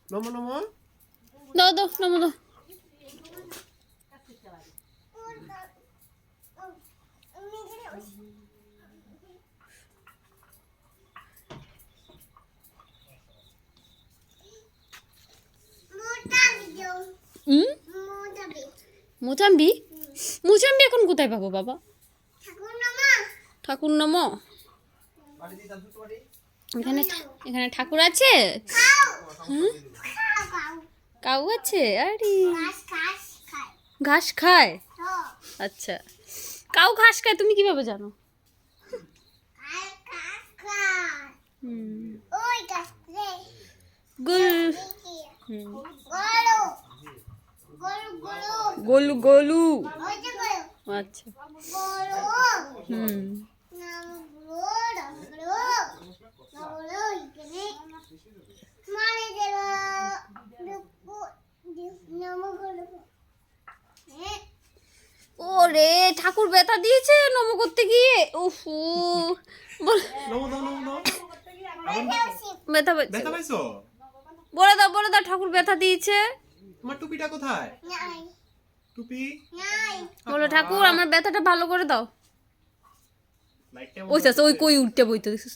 নমো নমো দাও দাও নমো দাও। মোচাম্বি? মোচাম্বি এখন কোথায় পাবো বাবা? ঠাকুর নমো। এখানে এখানে ঠাকুর আছে? কাউ আছে? আরে ঘাস খায়? আচ্ছা, কাউ ঘাস খায় তুমি কিভাবে জানো? গোলু গোলু। আচ্ছা ওরে ঠাকুর ব্যথা দিয়েছে নমো করতে গিয়ে। উফু ব্যথা পাইছো? বলে দাও ঠাকুর ব্যথা দিয়েছে। তোমার টুপিটা কোথায়? টুপি বলো ঠাকুর আমার ব্যথাটা ভালো করে দাও। ওই চাষ ওই কই উঠতে বইতে দেখছিস?